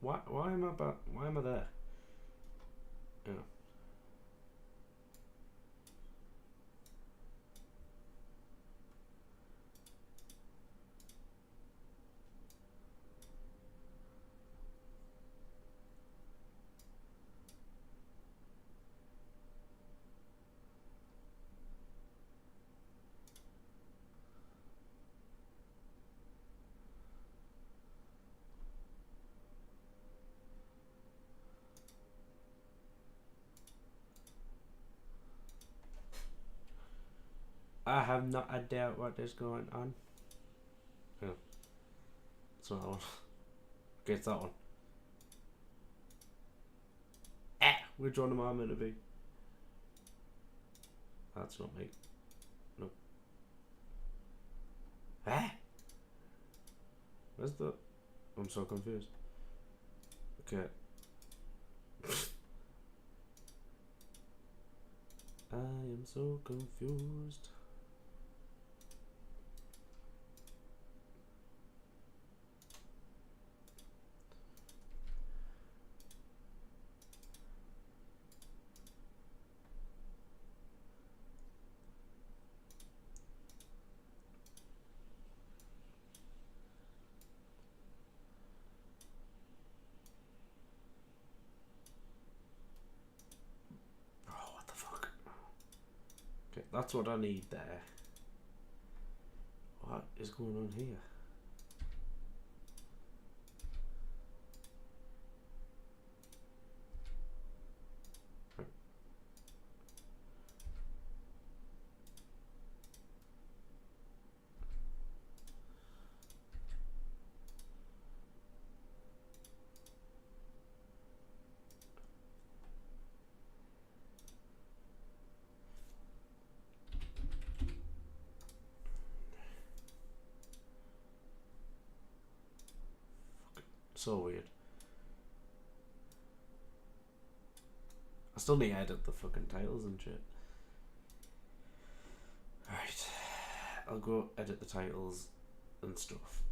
Why am I back? Why am I there? Yeah. I have not a doubt what is going on. Yeah. It's not that one. Okay, it's that one. Which one am I meant to be? That's not me. No. Where's the... I'm so confused. Okay. I am so confused. Bro, what the fuck? Okay, that's what I need there. What is going on here? So weird. I still need to edit the fucking titles and shit. Alright. I'll go edit the titles and stuff.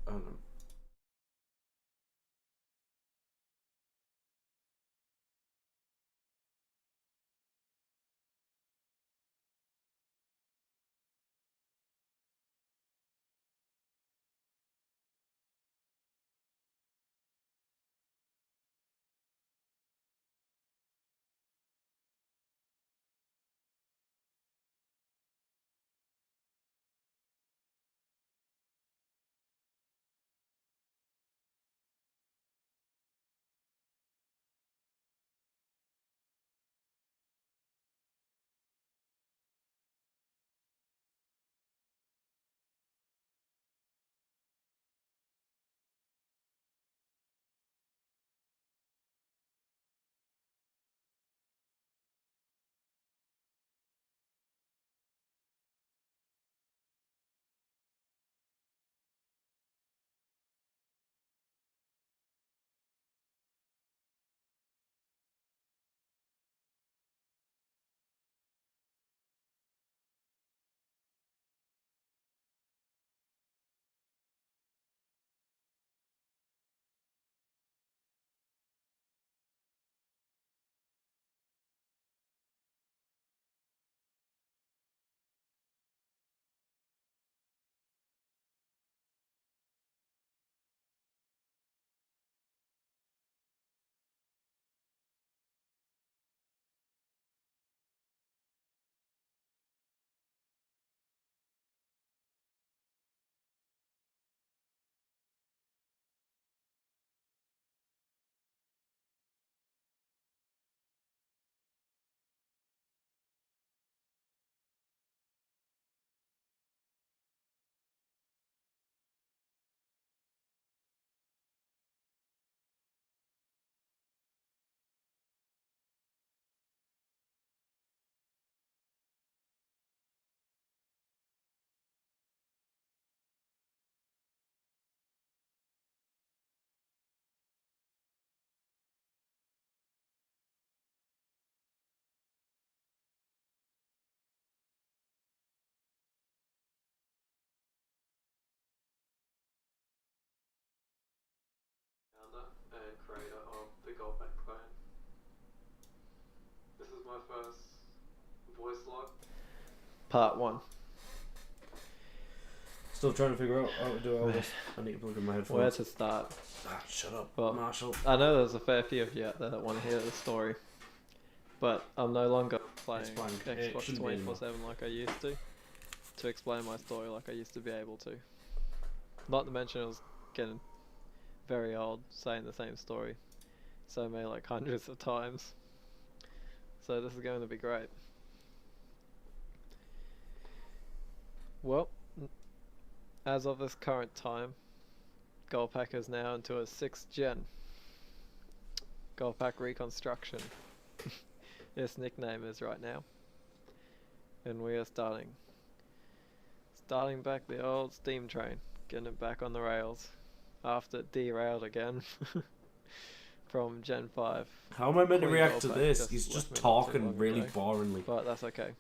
my first voice log. Part 1. Still trying to figure out how to do all this. I need to plug in my headphones. Where to start? Shut up, Well, Marshall. I know there's a fair few of you out there that want to hear the story, but I'm no longer playing Xbox 24/7 like I used to explain my story like I used to be able to. Not to mention I was getting very old saying the same story so many, like, hundreds of times. So this is going to be great. Well, as of this current time, GOLDPACK is now into a 6th gen. GOLDPACK Reconstruction. Its nickname is right now. And we are starting back the old steam train, getting it back on the rails after it derailed again from Gen 5. How am I meant to react to GOLDPACK this? He's just talking really boringly. But that's okay.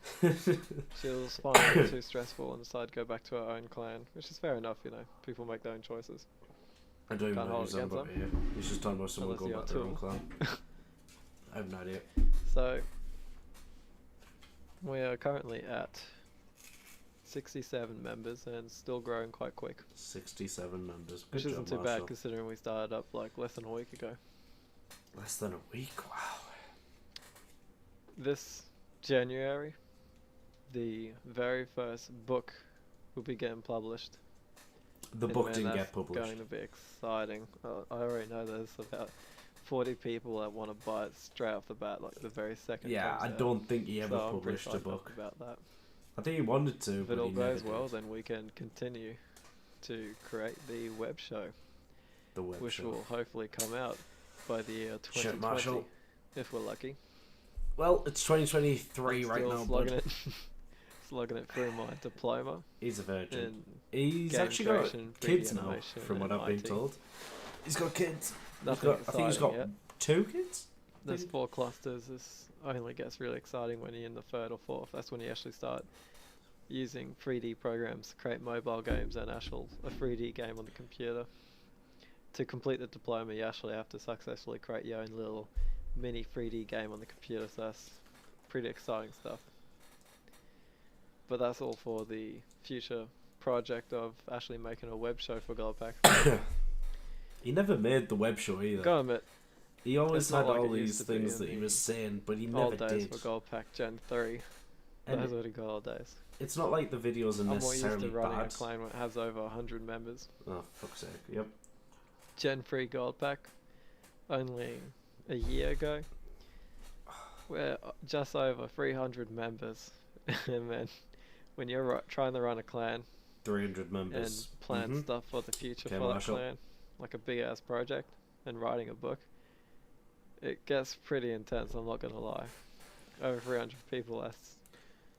She was finding it too stressful and decided to go back to her own clan, which is fair enough, you know. People make their own choices. I don't even Can't know hold what he's on about here. He's just talking about someone going back to their own clan. I have no idea. So, we are currently at 67 members and still growing quite quick. 67 members. Good Which job, isn't too Marshall. bad considering we started up like less than a week ago. Less than a week? Wow. This January, the very first book will be getting published. The book didn't get published. It's going to be exciting. I already know there's about 40 people that want to buy it straight off the bat, like the very second. Yeah, I don't think he ever published a book. About that. I think he wanted to, If but it all he never goes well, did. then we can continue to create the web show. The web which show. will hopefully come out by the year Shit, 2020, Marshall. if we're lucky. Well, it's 2023 right now, bud. Slugging it through my diploma. He's a virgin. In He's actually got kids now, from what I've been IT. told. He's got kids. I Nothing think he's got yet. 2 kids? There's 4 clusters. This only gets really exciting when you're in the 3rd or 4th. That's when you actually start using 3D programs to create mobile games and a 3D game on the computer. To complete the diploma, you actually have to successfully create your own little mini 3D game on the computer, so that's pretty exciting stuff. But that's all for the future project of actually making a web show for GOLDPACK. He never made the web show either. Gotta admit, He always had like all these things that he was saying, but he never old days did. for GOLDPACK Gen 3. And Those were the good old days. it's not like the videos are I'm more used necessarily to running bad. a clan when it has over 100 members. Oh, fuck's sake. Yep. Gen 3 GOLDPACK, only a year ago, we're just over 300 members. And then when you're trying to run a clan 300 members. and plan stuff for the future for Marshall. that clan, like a big ass project, and writing a book, it gets pretty intense, I'm not gonna lie. Over 300 people, that's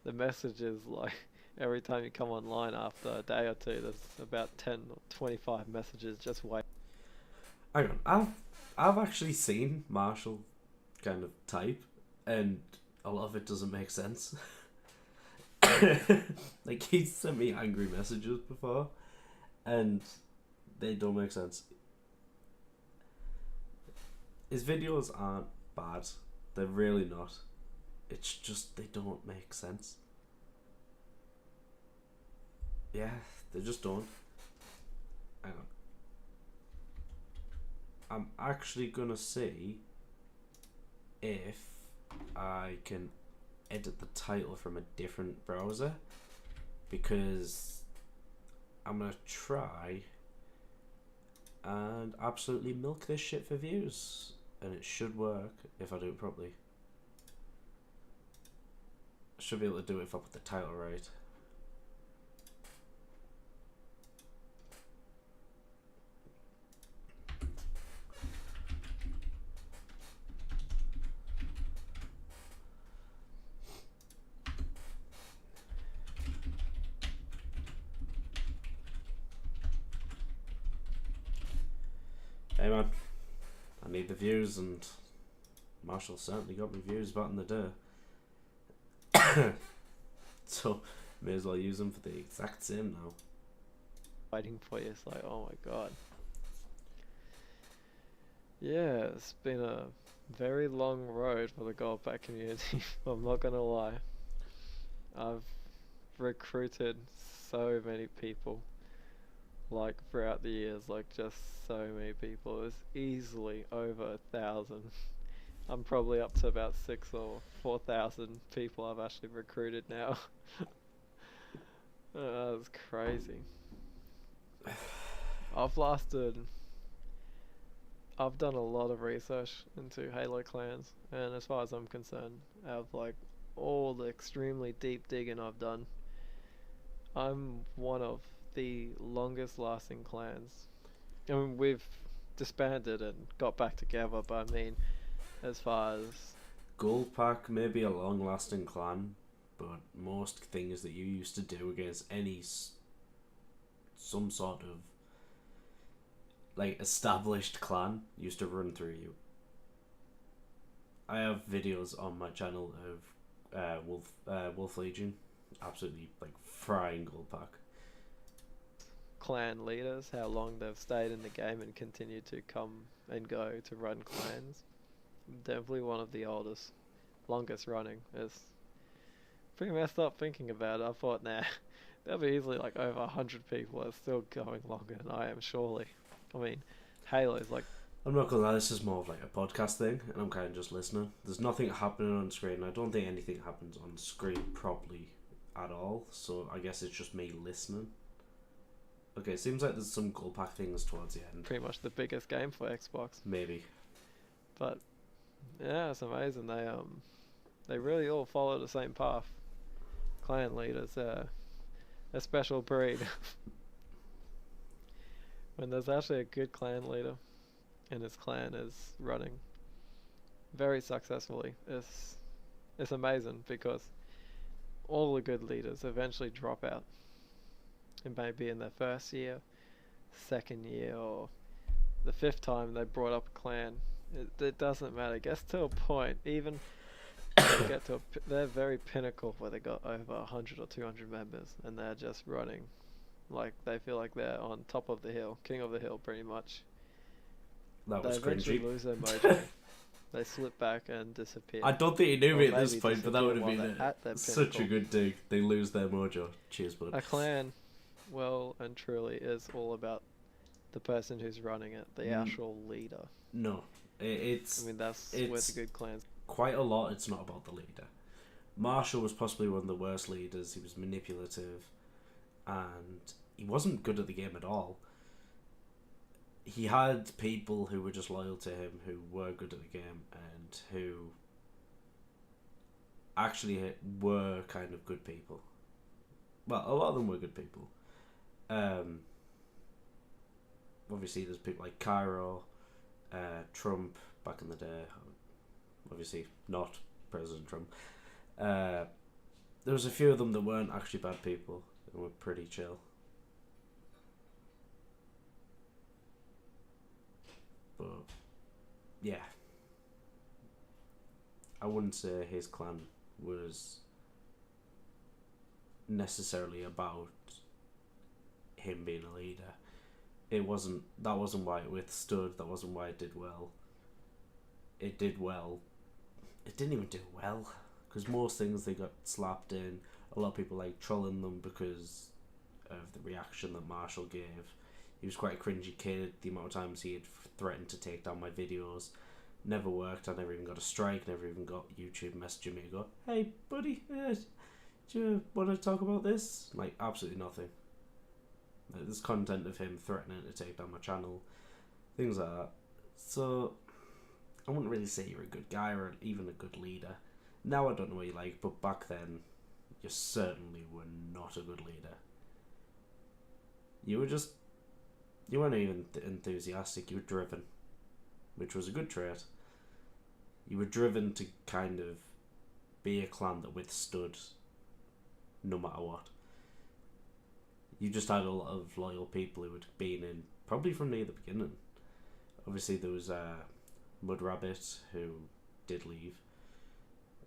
the messages, like every time you come online after a day or two, there's about 10 or 25 messages just waiting. Hang on, I've actually seen Marshall kind of type, and a lot of it doesn't make sense. Like, he's sent me angry messages before, and they don't make sense. His videos aren't bad, they're really not. It's just they don't make sense. Yeah, they just don't. Hang on. I'm actually gonna see if I can edit the title from a different browser, because I'm gonna try and absolutely milk this shit for views, and it should work if I do it properly. I should be able to do it if I put the title right. Hey man, I need the views, and Marshall certainly got me views back in the day. So, may as well use them for the exact same now. Waiting for you, it's like, oh my god. Yeah, it's been a Very long road for the GOLDPACK community. I'm not gonna lie. I've recruited so many people, like throughout the years, like just so many people. It's easily over 1,000. I'm probably up to about 6 or 4,000 people I've actually recruited now. That's crazy. I've lasted. I've done a lot of research into Halo clans, and as far as I'm concerned, out of like all the extremely deep digging I've done, I'm one of the longest lasting clans. I mean, we've disbanded and got back together, but I mean, as far as GOLDPACK may be a long-lasting clan, but most things that you used to do against some sort of like established clan used to run through you. I have videos on my channel of Wolf Legion, absolutely like frying GOLDPACK. clan leaders, how long they've stayed in the game and continue to come and go to run clans. Definitely one of the oldest, longest running. It's pretty messed up thinking about it. I thought, nah, there'll be easily like over 100 people that are still going longer than I am, surely. I mean, Halo's like, I'm not gonna lie, this is more of like a podcast thing, and I'm kind of just listening. There's nothing happening on screen. I don't think anything happens on screen properly at all, so I guess it's just me listening. Okay, it seems like there's some GOLDPACK things towards the end. pretty much the biggest game for Xbox. Maybe. But yeah, it's amazing. They really all follow the same path. Clan leaders, a special breed. When there's actually a good clan leader, and his clan is running very successfully, it's amazing because all the good leaders eventually drop out. It may be in their first year, second year, or the 5th time they brought up a clan. It doesn't matter. It gets to a point, even they get to they're very pinnacle where they got over 100 or 200 members, and they're just running like they feel like they're on top of the hill, king of the hill, pretty much. That They was eventually cringy. lose their mojo. They slip back and disappear. I don't think he knew Or me at this maybe point, but that would have disappear been while they're at their such a pinnacle. good dig. They lose their mojo. Cheers, bud. A clan, well and truly, is all about the person who's running it, the actual leader. No, it's I mean, that's where it's the good clans. quite a lot. It's not about the leader. Marshall was possibly one of the worst leaders. He was manipulative, and he wasn't good at the game at all. He had people who were just loyal to him, who were good at the game, and who actually were kind of good people. Well, a lot of them were good people. Obviously, there's people like Cairo, Trump back in the day. Obviously, not President Trump. There was a few of them that weren't actually bad people and were pretty chill. But yeah, I wouldn't say his clan was necessarily about him being a leader. That wasn't why it withstood. That wasn't why it did well. It did well. It didn't even do well, because most things they got slapped in. A lot of people like trolling them because of the reaction that Marshall gave. He was quite a cringy kid. The amount of times he had threatened to take down my videos never worked. I never even got a strike. Never even got YouTube messaging me and go, "Hey buddy, do you want to talk about this?" Like, absolutely nothing. There's content of him threatening to take down my channel, things like that. So I wouldn't really say you're a good guy or even a good leader. Now I don't know what you like, but back then you certainly were not a good leader. You weren't even enthusiastic. You were driven, which was a good trait. You were driven to kind of be a clan that withstood no matter what. You just had a lot of loyal people who had been in probably from near the beginning. Obviously there was Mud Rabbit, who did leave,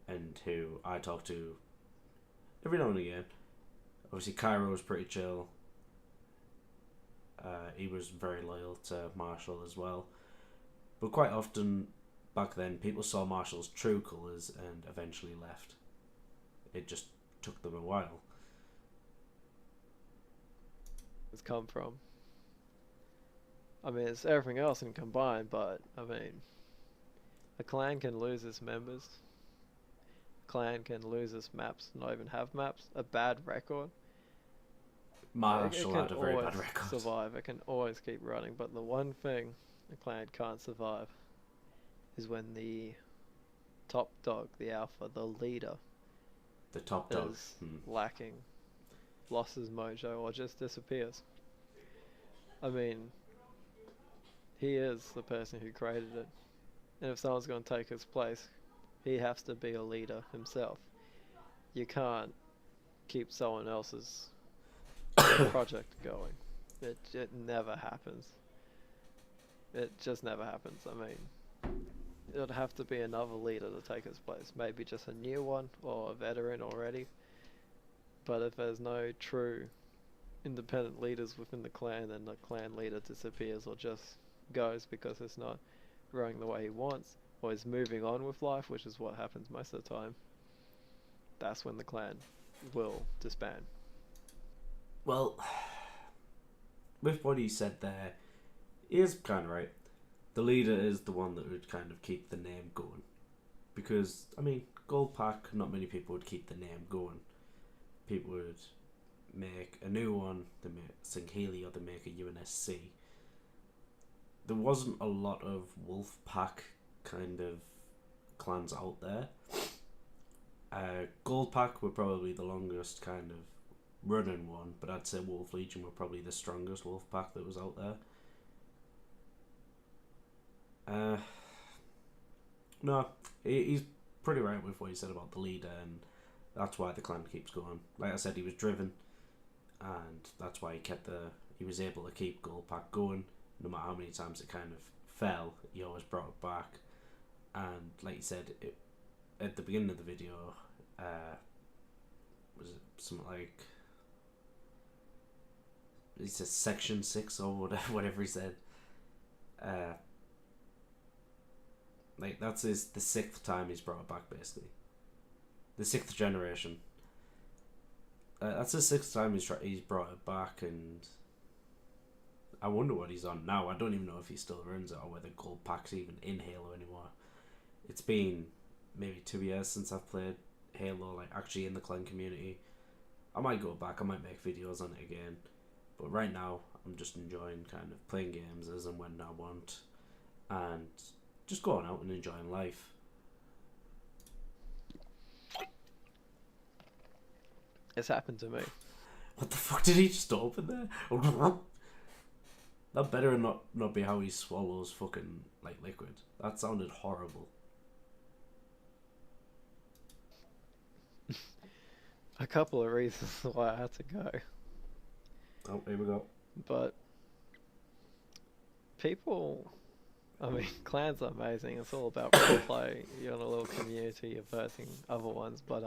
and who I talked to every now and again. Obviously Cairo was pretty chill. He was very loyal to Marshall as well. But quite often back then, people saw Marshall's true colours and eventually left. It just took them a while. It's come from. I mean, it's everything else in combined, but I mean, a clan can lose its members. A clan can lose its maps, not even have maps. A bad record. Marshall it had can a very always bad record. survive. It can always keep running. But the one thing a clan can't survive is when the top dog, the alpha, the leader, The top dog. is lacking, loses mojo, or just disappears. I mean, he is the person who created it. And if someone's going to take his place, he has to be a leader himself. You can't keep someone else's project going. It never happens. It just never happens. I mean, it would have to be another leader to take his place. Maybe just a new one or a veteran already. But if there's no true independent leaders within the clan, then the clan leader disappears or just goes because it's not running the way he wants, or is moving on with life, which is what happens most of the time. That's when the clan will disband. Well, with what he said there, he is kind of right. The leader is the one that would kind of keep the name going. Because, I mean, GOLDPACK, not many people would keep the name going. People would make a new one, they make Singhili, or they make a UNSC. There wasn't a lot of Wolfpack kind of clans out there. GOLDPACK were probably the longest kind of running one, but I'd say Wolf Legion were probably the strongest Wolfpack that was out there. No, he's pretty right with what he said about the leader, and that's why the clan keeps going. Like I said, he was driven, and that's why he was able to keep GOLDPACK going. No matter how many times it kind of fell, he always brought it back. And like you said, at the beginning of the video, was it something like, he said Section 6 or whatever he said. Like, that's the 6th time he's brought it back, basically. The 6th generation. That's the 6th time he's brought it back, and I wonder what he's on now. I don't even know if he still runs it or whether GOLDPACK's even in Halo anymore. It's been maybe 2 years since I've played Halo, like actually in the clan community. I might go back, I might make videos on it again. But right now, I'm just enjoying kind of playing games as and when I want. And just going out and enjoying life. It's happened to me. What the fuck did he just open there? That better not be how he swallows fucking like liquid. That sounded horrible. A couple of reasons why I had to go. Oh, here we go. But people, I mean, clans are amazing. It's all about roleplay. You're in a little community, you're versing other ones. But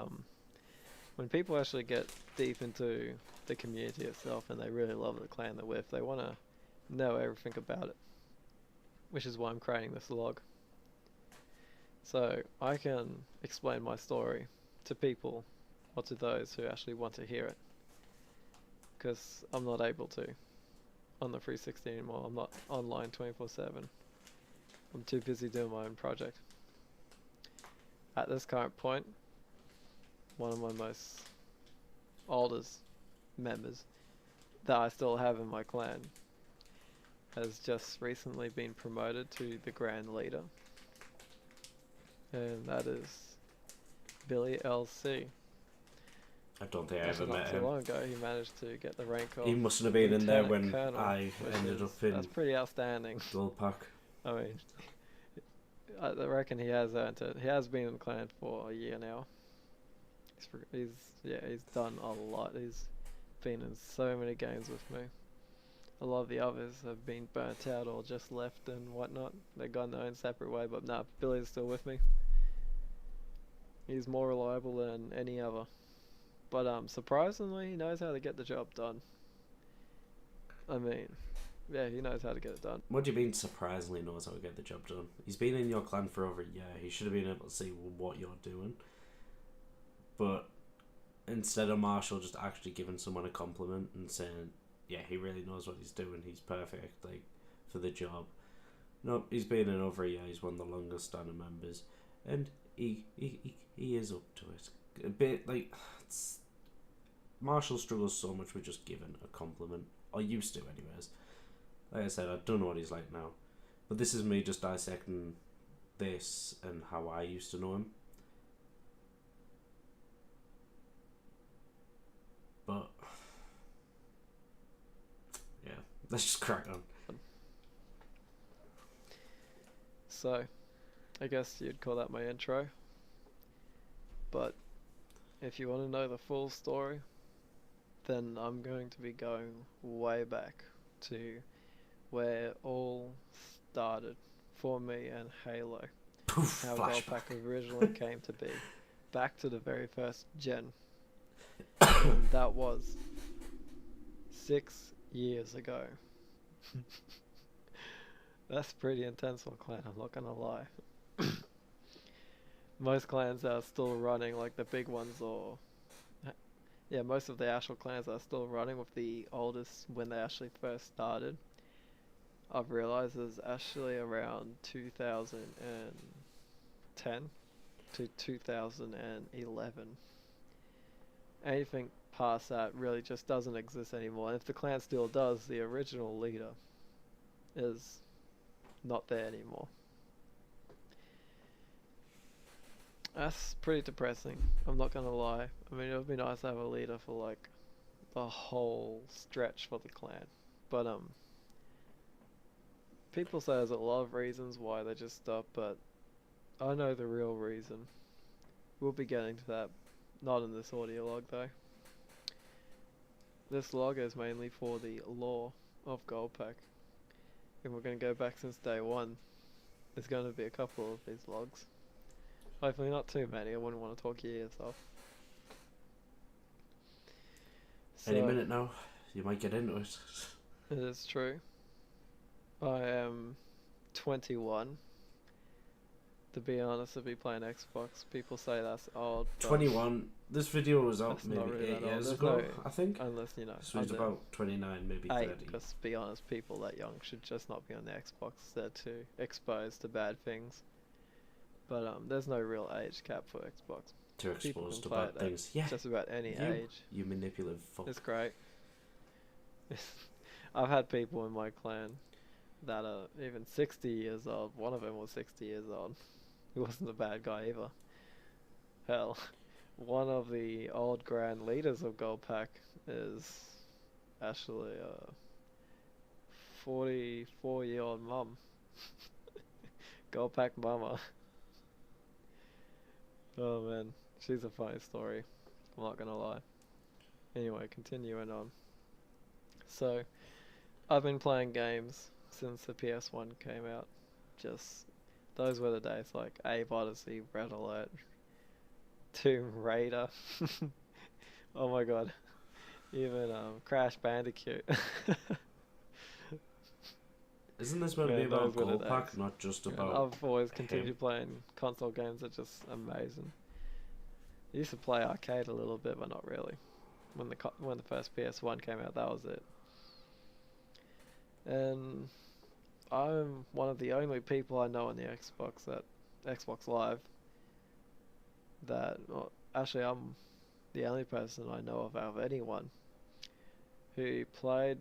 when people actually get deep into the community itself and they really love the clan they're with, they want to know everything about it, which is why I'm creating this log, so I can explain my story to people or to those who actually want to hear it, because I'm not able to on the 360 anymore. I'm not online 24/7. I'm too busy doing my own project. At this current point, one of my most oldest members that I still have in my clan has just recently been promoted to the Grand Leader, and that is Billy LC. I don't think I ever met Not too him. long ago, he managed to get the rank of He mustn't have been in there when Colonel, I ended up in that's pretty outstanding. GOLDPACK. I mean, I reckon he has earned it. He has been in the clan for a year now. He's done a lot. He's been in so many games with me. A lot of the others have been burnt out or just left and whatnot. They've gone their own separate way, but nah, Billy's still with me. He's more reliable than any other. But surprisingly, he knows how to get the job done. I mean, yeah, he knows how to get it done. What do you mean surprisingly knows how to get the job done? He's been in your clan for over a year. He should have been able to see what you're doing. But instead of Marshall just actually giving someone a compliment and saying, yeah, he really knows what he's doing, he's perfect, like, for the job. No, he's been in over a year. He's one of the longest standing members, and he is up to it. A bit like Marshall struggles so much with just giving a compliment, or used to, anyways. Like I said, I don't know what he's like now, but this is me just dissecting this and how I used to know him. But yeah, let's just crack on. So, I guess you'd call that my intro. But if you want to know the full story, then I'm going to be going way back to where it all started for me and Halo. Poof, How flashback. GOLDPACK originally came to be. Back to the very first gen. And that was 6 years ago. That's pretty intense on clan, I'm not gonna lie. Most clans are still running, like the big ones, or yeah, most of the Ashel clans are still running with the oldest when they actually first started. I've realized is actually around 2010 to 2011. Anything past that really just doesn't exist anymore. And if the clan still does, the original leader is not there anymore. That's pretty depressing, I'm not gonna lie. I mean, it would be nice to have a leader for like the whole stretch for the clan. But people say there's a lot of reasons why they just stop, but I know the real reason. We'll be getting to that, not in this audio log though. This log is mainly for the lore of GOLDPACK. And we're going to go back since day one. There's going to be a couple of these logs. Hopefully not too many, I wouldn't want to talk your ears off. Any minute now, you might get into it. It is true. I am 21. To be honest, to be playing Xbox, people say that's old. 21. This video was out that's not maybe really 8 that years old. ago, No, I think. unless, you know, So he's under about 29, maybe 8, 30. because to be honest, people that young should just not be on the Xbox. They're too exposed to bad things. But there's no real age cap for Xbox. Too People exposed to can play bad it things. Yeah, just about any age. you manipulative fuck. It's great. I've had people in my clan that are even 60 years old. One of them was 60 years old. He wasn't a bad guy either. Hell, one of the old grand leaders of GOLDPACK is actually a 44-year-old mum. GOLDPACK mama. Oh man, she's a funny story. I'm not gonna lie. Anyway, continuing on. So, I've been playing games since the PS1 came out. Just, those were the days, like Abe Odyssey, Red Alert, Tomb Raider. Oh my god. Even Crash Bandicoot. Isn't this meant to be about GOLDPACK, not just about... I've always continued playing console games. They're just amazing. I used to play arcade a little bit, but not really. When the first PS1 came out, that was it. And I'm one of the only people I know on the Xbox Live that, well, actually I'm the only person I know of out of anyone who played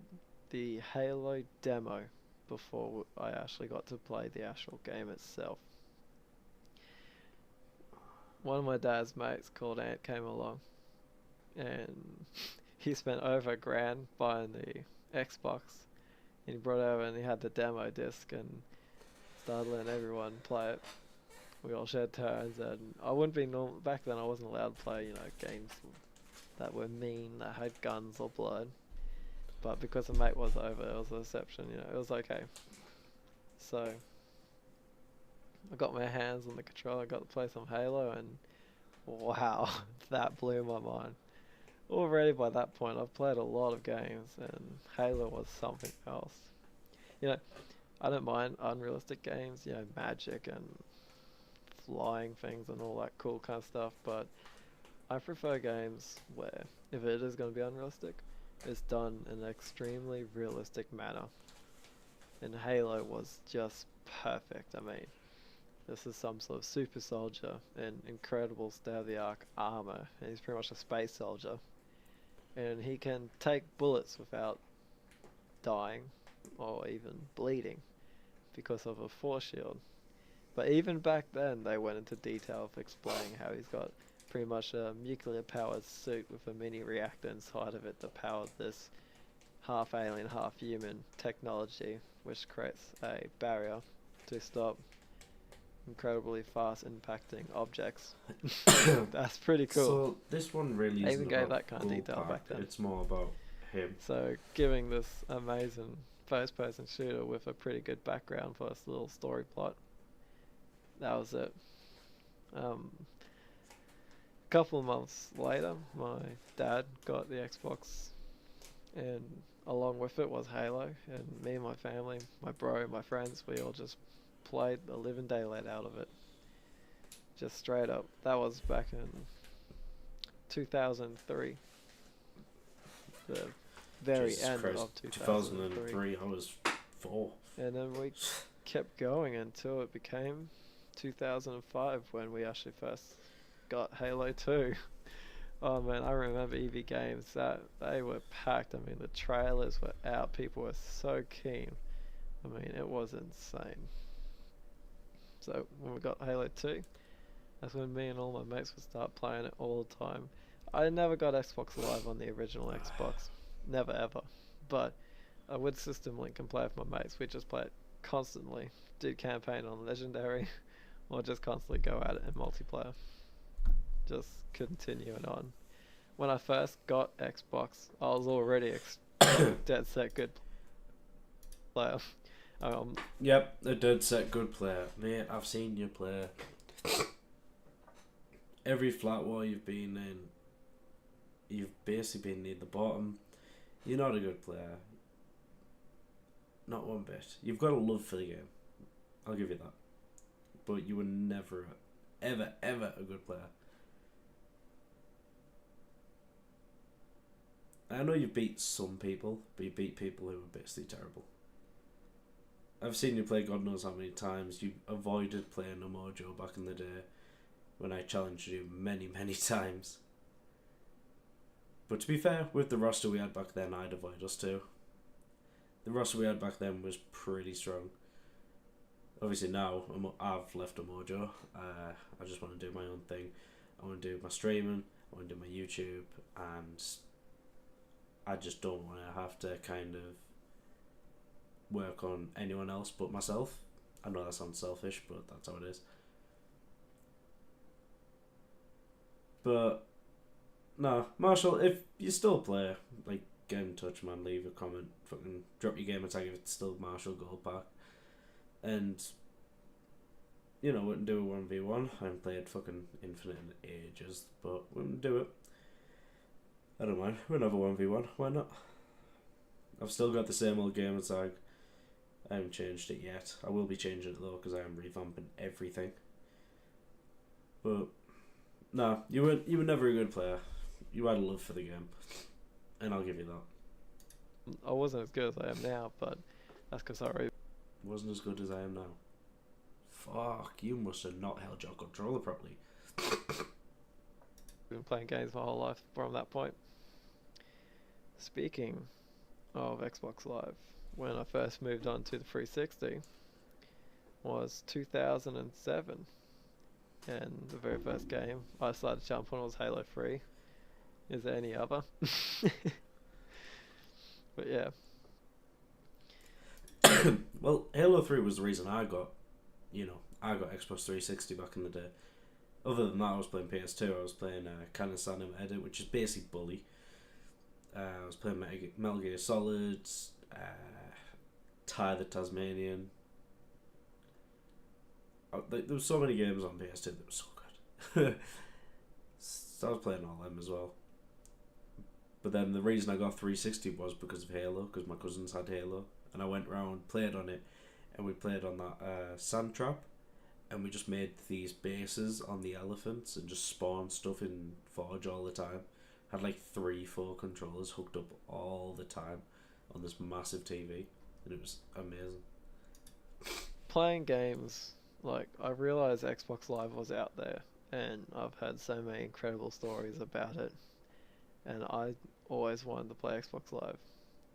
the Halo demo before I actually got to play the actual game itself. One of my dad's mates called Ant came along and he spent over $1,000 buying the Xbox. And he brought it over and he had the demo disc and started letting everyone play it. We all shared turns, and I wouldn't be back then I wasn't allowed to play, you know, games that were mean, that had guns or blood. But because the mate was over, it was a exception, you know, it was okay. So I got my hands on the controller, got to play some Halo, and wow, that blew my mind. Already by that point I've played a lot of games, and Halo was something else. You know, I don't mind unrealistic games, you know, magic and flying things and all that cool kind of stuff, but I prefer games where, if it is going to be unrealistic, it's done in an extremely realistic manner. And Halo was just perfect. I mean, this is some sort of super soldier in incredible state-of-the-art armor, and he's pretty much a space soldier. And he can take bullets without dying or even bleeding because of a force shield. But even back then, they went into detail of explaining how he's got pretty much a nuclear-powered suit with a mini reactor inside of it that powered this half alien, half human technology, which creates a barrier to stop incredibly fast impacting objects. That's pretty cool. So this one really They isn't even gave about that kind of detail GOLDPACK, back then. it's more about him. So giving this amazing first-person shooter with a pretty good background for this little story plot. That was it. A couple of months later, my dad got the Xbox, and along with it was Halo, and me and my family, my bro, my friends, we all just played the living daylight out of it. Just straight up. That was back in 2003. The very Jesus end Christ, of 2003. 2003, I was 4. And then we kept going until it became 2005 when we actually first got Halo 2. Oh man, I remember EV Games, that they were packed. I mean, the trailers were out, people were so keen. I mean, it was insane. So when we got Halo 2, that's when me and all my mates would start playing it all the time. I never got Xbox Live on the original Xbox, never ever. But I would system link and play with my mates. We'd just play it constantly, do campaign on Legendary, or just constantly go at it in multiplayer. Just continuing on. When I first got Xbox, I was already dead set good player. Yep, a dead set good player. Mate, I've seen you play. Every flat war you've been in, you've basically been near the bottom. You're not a good player. Not one bit. You've got a love for the game. I'll give you that. But you were never, ever, ever a good player. I know you've beat some people, but you beat people who were basically terrible. I've seen you play God knows how many times. You avoided playing a Mojo back in the day when I challenged you many, many times. But to be fair, with the roster we had back then, I'd avoid us too. The roster we had back then was pretty strong. Obviously now, I've left a Mojo. I just want to do my own thing. I want to do my streaming, I want to do my YouTube, and I just don't want to have to kind of work on anyone else but myself. I know that sounds selfish, but that's how it is. But no, Marshall, if you still play, like, get in touch, man. Leave a comment, fucking drop your gamer tag if it's still Marshall GOLDPACK, and you know, we can do a 1v1. I haven't played fucking Infinite in ages, but we can do it. I don't mind. We'll have a 1v1. Why not? I've still got the same old gamer tag. I haven't changed it yet. I will be changing it though, because I am revamping everything. But no, you were never a good player. You had a love for the game, and I'll give you that. I wasn't as good as I am now, but that's because I already Wasn't as good as I am now. Fuck, you must have not held your controller properly. been playing games my whole life from that point. Speaking of Xbox Live, when I first moved on to the 360 was 2007, and the very first game I decided to jump on was Halo 3. Is there any other? But yeah. Well, Halo 3 was the reason I got Xbox 360 back in the day. Other than that, I was playing PS2. I was playing Kanisano Edit, which is basically Bully. I was playing Metal Gear Solid, Ty the Tasmanian. There was so many games on PS2 that were so good. So I was playing all them as well. But then the reason I got 360 was because of Halo, because my cousins had Halo, and I went round, played on it, and we played on that sand trap, and we just made these bases on the elephants and just spawned stuff in Forge all the time. Had like 3-4 controllers hooked up all the time on this massive TV, and it was amazing. Playing games, like, I realised Xbox Live was out there, and I've heard so many incredible stories about it, and I always wanted to play Xbox Live.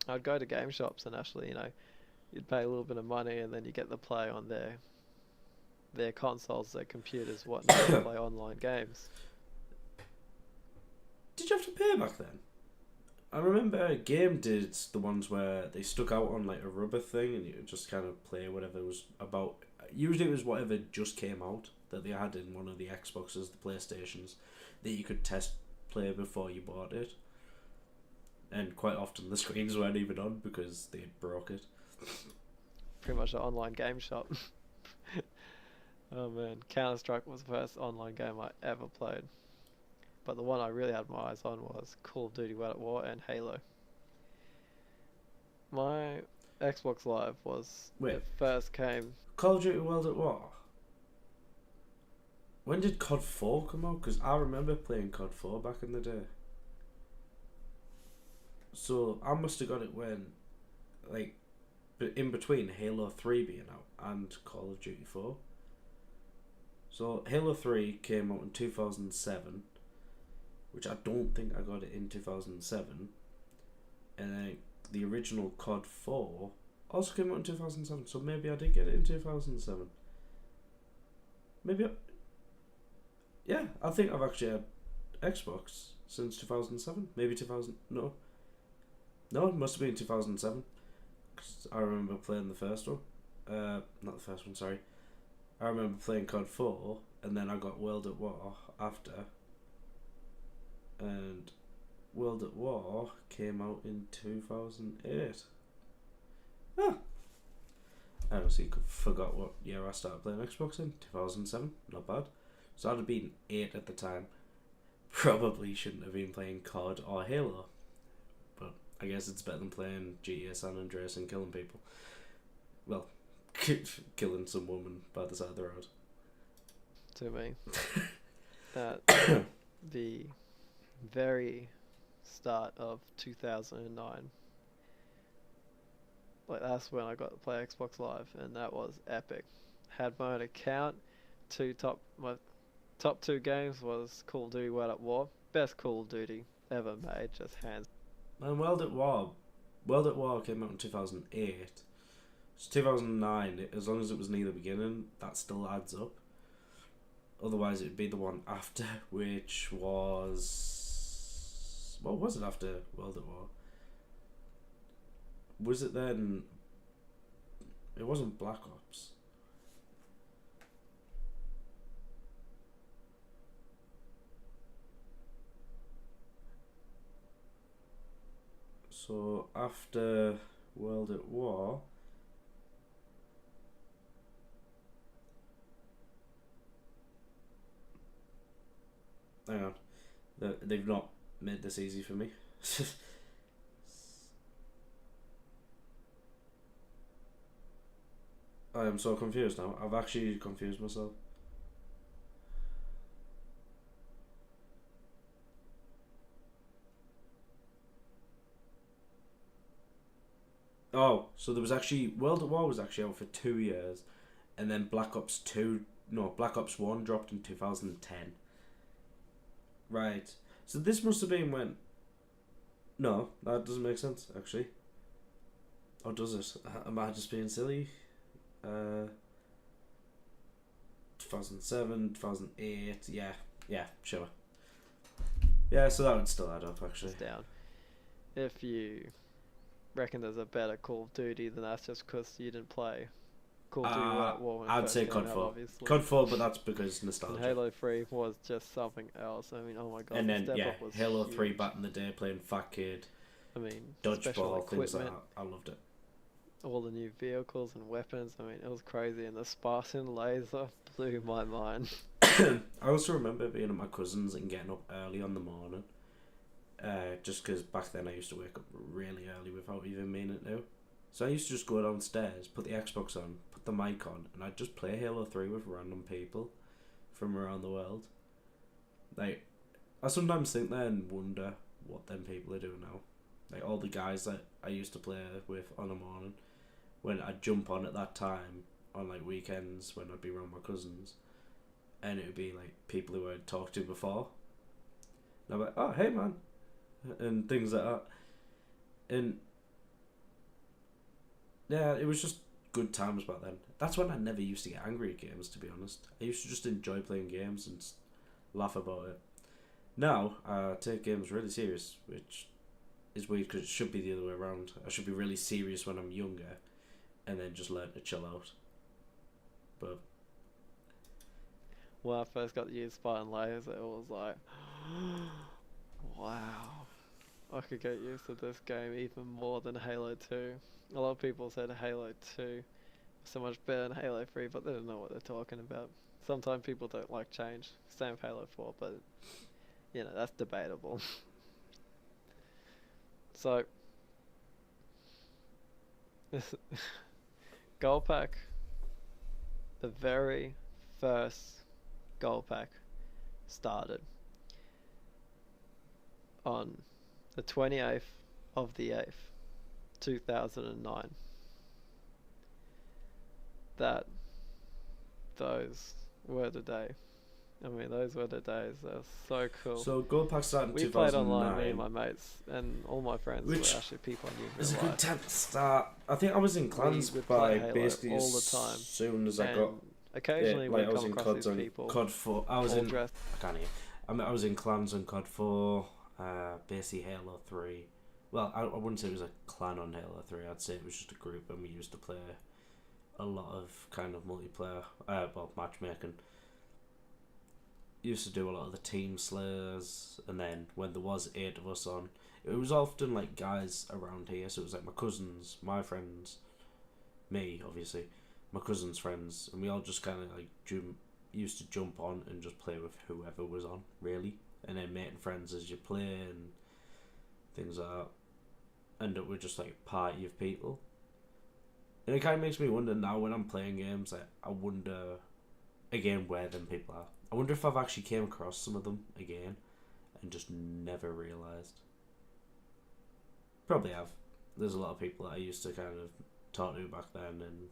I'd go to game shops and actually, you'd pay a little bit of money and then you get to play on their consoles, their computers, whatnot, to play online games. Did you have to pay back then? I remember Game did the ones where they stuck out on like a rubber thing and you could just kind of play whatever it was about. Usually it was whatever just came out that they had in one of the Xboxes, the PlayStations, that you could test play before you bought it. And quite often the screens weren't even on because they broke it. Pretty much an online game shop. Oh man, Counter-Strike was the first online game I ever played. But the one I really had my eyes on was Call of Duty World at War and Halo. My Xbox Live was it first came. Call of Duty World at War? When did COD 4 come out? Because I remember playing COD 4 back in the day. So I must have got it when, like, in between Halo 3 being out and Call of Duty 4. So Halo 3 came out in 2007, which I don't think I got it in 2007. And then the original COD 4 also came out in 2007, so maybe I did get it in 2007. Yeah, I think I've actually had Xbox since 2007. Maybe 2000. No, it must have been 2007. 'Cause I remember playing the first one. Not the first one, sorry. I remember playing COD 4, and then I got World at War after. And World at War came out in 2008. Ah! I honestly forgot what year I started playing Xbox in. 2007. Not bad. So I'd have been 8 at the time. Probably shouldn't have been playing COD or Halo. But I guess it's better than playing GTA San Andreas and killing people. Well, killing some woman by the side of the road. To me. At the very start of 2009. Like, that's when I got to play Xbox Live, and that was epic. Had my own account. My top 2 games was Call of Duty World at War. Best Call of Duty ever made, just hands. And World at War came out in 2008. It's 2009. As long as it was near the beginning, that still adds up. Otherwise, it'd be the one after, which was... What was it after World at War? Was it then... It wasn't Black Ops. So, after World at War... Hang on. They've not made this easy for me. I am so confused now. I've actually confused myself. Oh, so there was actually... World at War was actually out for 2 years. And then Black Ops 1 dropped in 2010. Right. So this must have been when... No, that doesn't make sense, actually. Or does it? Am I just being silly? 2007, 2008, yeah, sure. Yeah, so that would still add up, actually. It's down. If you reckon there's a better Call of Duty, then that's just because you didn't play Call of Duty World at War when it I'd first say came COD out, 4. obviously. COD 4, but that's because nostalgia. And Halo 3 was just something else. I mean, oh my god. And then, the step yeah, up was Halo 3 huge. back in the day, playing Fat Kid, I mean, special Dodgeball, things like equipment, that. I loved it. all the new vehicles and weapons. I mean, it was crazy. And the Spartan laser blew my mind. I also remember being at my cousin's and getting up early on the morning just because back then I used to wake up really early without even meaning to. So I used to just go downstairs, put the Xbox on, put the mic on, and I'd just play Halo 3 with random people from around the world. Like, I sometimes think there and wonder what them people are doing now. Like, all the guys that I used to play with on a morning, when I'd jump on at that time, on, like, weekends, when I'd be around my cousins, and it would be, like, people who I'd talked to before. And I'm like, oh, hey, man, and things like that. And yeah, it was just good times back then. That's when I never used to get angry at games, to be honest. I used to just enjoy playing games and laugh about it. Now, I take games really serious, which is weird because it should be the other way around. I should be really serious when I'm younger and then just learn to chill out. But When I first got to use Spartan Layers, it was like, wow, I could get used to this game even more than Halo 2. A lot of people said Halo 2 was so much better than Halo 3, but they don't know what they're talking about. Sometimes people don't like change. Same with Halo 4, but you know, that's debatable. So, GOLDPACK, the very first GOLDPACK started on the 28th of the 8th, 2009. Those were the day. I mean, those were the days. They were so cool. so GOLDPACK started in We 2009. played online, me and my mates, and all my friends Which were actually people I knew It was a in real good life. time to start. I think I was in clans We would by play Halo basically all the as time. soon as I And got. occasionally like I we'd was come in across CODs these on people COD 4. I was all in. dressed. I can't hear. I was in clans on COD 4. Basically Halo 3. Well, I wouldn't say it was a clan on Halo 3. I'd say it was just a group, and we used to play a lot of kind of multiplayer. Matchmaking. Used to do a lot of the team slayers, and then when there was 8 of us on, it was often like guys around here. So it was like my cousins, my friends, me obviously, my cousins' friends, and we all just kind of like used to jump on and just play with whoever was on, really, and then making friends as you play and things like that. End up with just like a party of people, and it kind of makes me wonder now when I'm playing games. Like, I wonder again where them people are. I wonder if I've actually came across some of them again and just never realised. Probably have. There's a lot of people that I used to kind of talk to back then and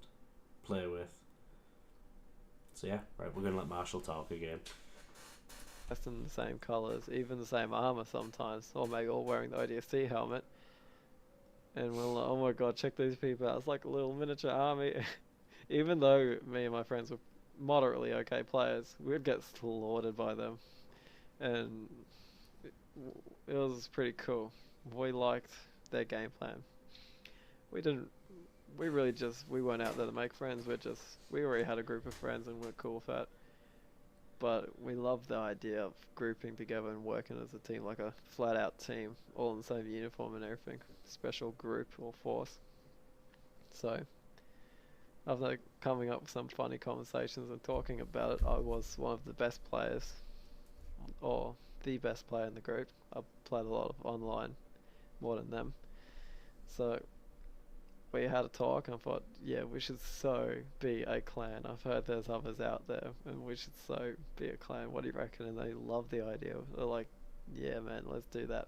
play with. So yeah, right, we're going to let Marshall talk again. Dressed in the same colours, even the same armour sometimes, or maybe all wearing the ODST helmet. And we're like, oh my god, check these people out. It's like a little miniature army. Even though me and my friends were moderately okay players, we'd get slaughtered by them. And it was pretty cool. We liked their game plan. We weren't out there to make friends. We already had a group of friends and we're cool with that. But we loved the idea of grouping together and working as a team, like a flat out team, all in the same uniform and everything. Special group or force. So, after coming up with some funny conversations and talking about it, I was one of the best players, or the best player in the group. I played a lot of online, more than them. So we had a talk, and I thought, yeah, we should so be a clan. I've heard there's others out there, and we should so be a clan. What do you reckon? And they love the idea. They're like, yeah, man, let's do that.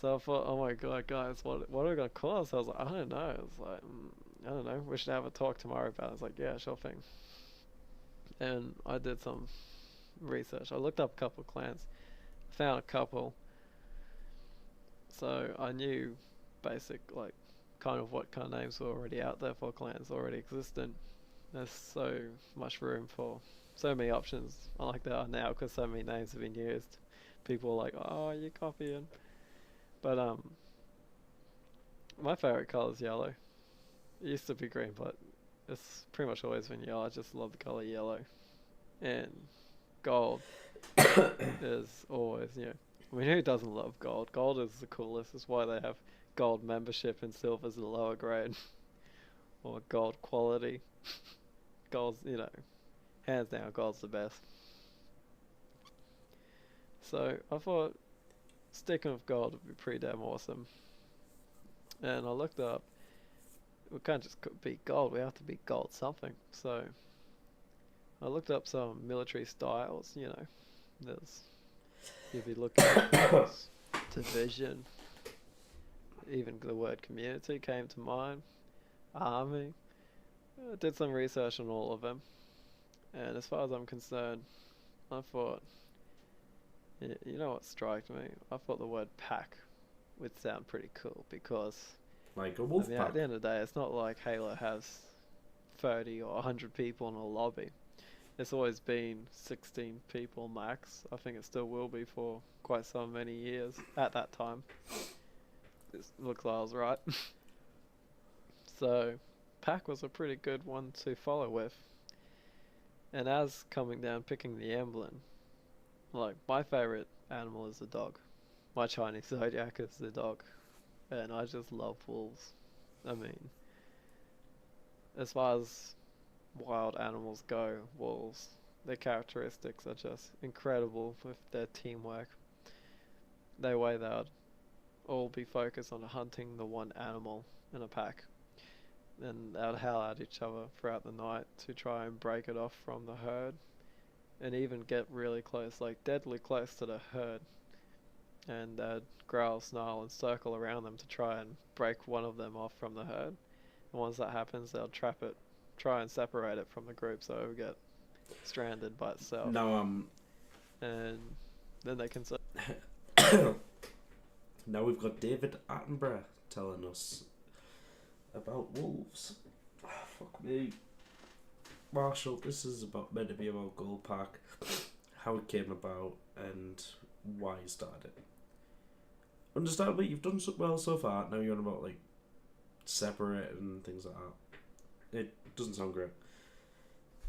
So I thought, oh my god, guys, what are we gonna call us? I was like, I don't know. I was like, I don't know. We should have a talk tomorrow about it. I was like, yeah, sure thing. And I did some research. I looked up a couple of clans, found a couple. So I knew kind of what kind of names were already out there for clans already existent. There's so much room for so many options. Unlike there are now, because so many names have been used. People are like, oh, you're copying. But my favorite color is yellow. It used to be green, but it's pretty much always been yellow. I just love the color yellow. And gold is always, I mean, who doesn't love gold? Gold is the coolest. It's why they have gold membership and silver's the lower grade. Or gold quality. Gold's, hands down, gold's the best. So I thought, sticking with gold would be pretty damn awesome. And I looked up, we can't just beat gold, we have to beat gold something. So I looked up some military styles, you know, you'd be looking at division, even the word community came to mind, army. I did some research on all of them, and as far as I'm concerned, I thought, you know what struck me? I thought the word pack would sound pretty cool because, Like a wolf I mean, pack. at the end of the day, it's not like Halo has 30 or 100 people in a lobby. It's always been 16 people max. I think it still will be for quite so many years at that time. It looks like I was right. So, pack was a pretty good one to follow with. And as coming down, picking the emblem, like, my favorite animal is the dog. My Chinese zodiac is the dog. And I just love wolves. I mean, as far as wild animals go, wolves, their characteristics are just incredible with their teamwork. They way they would all be focused on hunting the one animal in a pack. And they would howl at each other throughout the night to try and break it off from the herd. And even get really close, like deadly close to the herd. And they'd growl, snarl and circle around them to try and break one of them off from the herd. And once that happens, they'll trap it, try and separate it from the group so it will get stranded by itself. Now And then they can... now we've got David Attenborough telling us about wolves. Oh, fuck me. Marshall, this is meant to be about GOLDPACK, how it came about, and why you started it. Understandably, you've done so well so far. Now you're on about like separate and things like that. It doesn't sound great.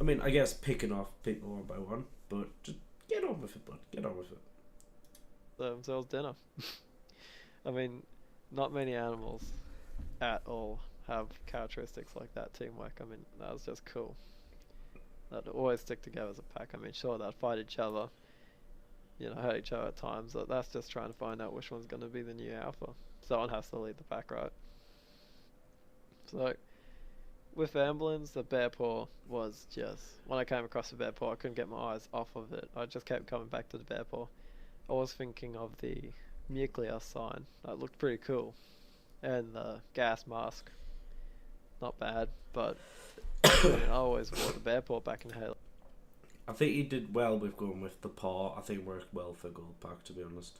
I mean, I guess picking off people one by one, but just get on with it, bud. Get on with it. themselves dinner. I mean, not many animals at all have characteristics like that, teamwork. I mean, that was just cool. They'd always stick together as a pack. I mean, sure, they'd fight each other, you know, hurt each other at times, but that's just trying to find out which one's going to be the new alpha. Someone has to lead the pack, right? So, with emblems, the bear paw was just... When I came across the bear paw, I couldn't get my eyes off of it. I just kept coming back to the bear paw. I was thinking of the nuclear sign. That looked pretty cool. And the gas mask. Not bad, but I mean, I always wore the bear paw back in Halo. I think you did well with going with the paw. I think it worked well for GOLDPACK, to be honest.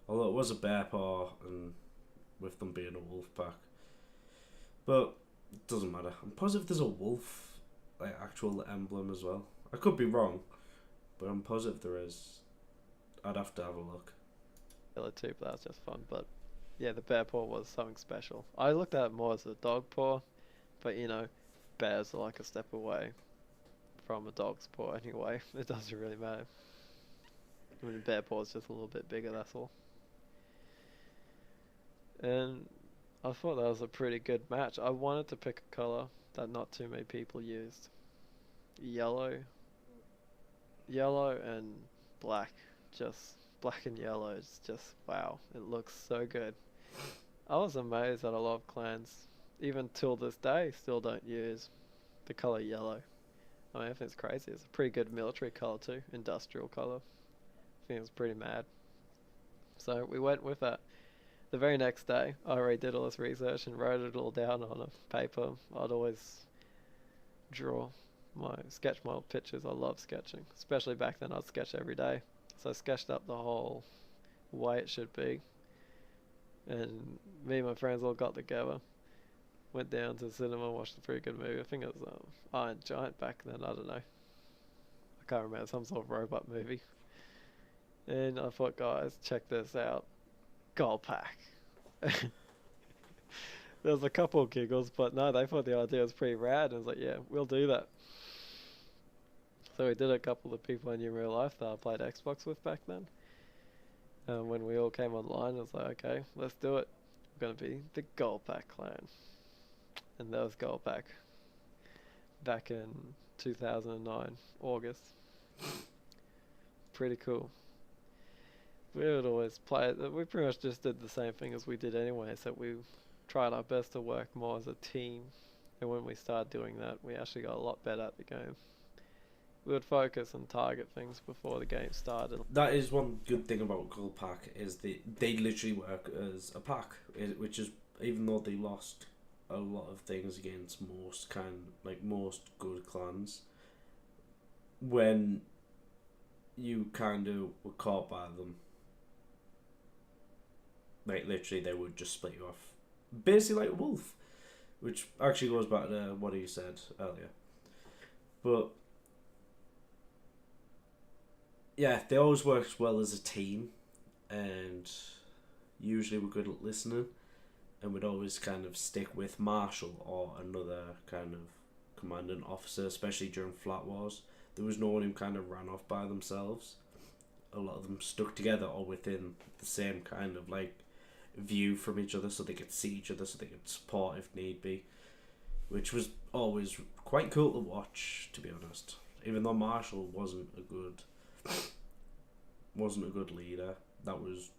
Although it was a bear paw, and with them being a wolf pack. But it doesn't matter. I'm positive there's a wolf, like, actual emblem as well. I could be wrong, but I'm positive there is. I'd have to have a look. Halo 2, but that was just fun. But yeah, the bear paw was something special. I looked at it more as a dog paw, but you know, bears are like a step away from a dog's paw anyway. It doesn't really matter. I mean, bear paw is just a little bit bigger, that's all. And I thought that was a pretty good match. I wanted to pick a colour that not too many people used. Yellow and black. Just black and yellow. It's just, wow, it looks so good. I was amazed that a lot of clans, even till this day, still don't use the colour yellow. I mean, I think it's crazy. It's a pretty good military colour too, industrial colour. I think it was pretty mad. So we went with that. The very next day, I already did all this research and wrote it all down on a paper. I'd always sketch my old pictures. I love sketching, especially back then. I'd sketch every day. So I sketched up the whole way it should be. And me and my friends all got together, went down to the cinema, watched a pretty good movie. I think it was Iron Giant back then, I don't know. I can't remember, some sort of robot movie. And I thought, guys, check this out. GOLDPACK. There was a couple of giggles, but no, they thought the idea was pretty rad. And I was like, yeah, we'll do that. So we did a couple of people I knew in real life that I played Xbox with back then. When we all came online, I was like, okay, let's do it. We're going to be the GOLDPACK clan. And that was GOLDPACK back in 2009, August. Pretty cool. We would always play it. We pretty much just did the same thing as we did anyway, so we tried our best to work more as a team. And when we started doing that, we actually got a lot better at the game. We would focus and target things before the game started. That is one good thing about GOLDPACK is they literally work as a pack, which is, even though they lost a lot of things against most good clans, when you kind of were caught by them, like literally they would just split you off, basically like a wolf, which actually goes back to what he said earlier. But yeah, they always worked well as a team, and usually were good at listening, and would always kind of stick with Marshall or another kind of commanding officer, especially during flat wars. There was no one who kind of ran off by themselves. A lot of them stuck together or within the same kind of like view from each other, so they could see each other, so they could support if need be, which was always quite cool to watch, to be honest. Even though Marshall wasn't a good leader, that was,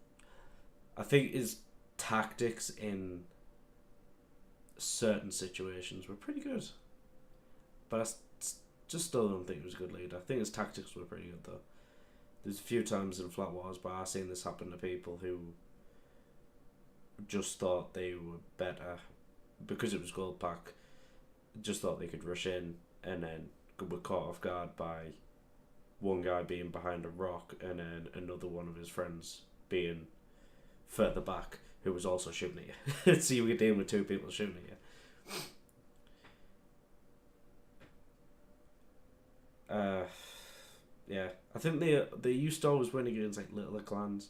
I think his tactics in certain situations were pretty good, but I just still don't think he was a good leader. I think his tactics were pretty good though. There's a few times in flat wars, but I've seen this happen to people who just thought they were better because it was GOLDPACK. Just thought they could rush in and then were caught off guard by one guy being behind a rock and then another one of his friends being further back who was also shooting at you. So you were dealing with two people shooting at you. Yeah, I think they used to always win against like littler clans,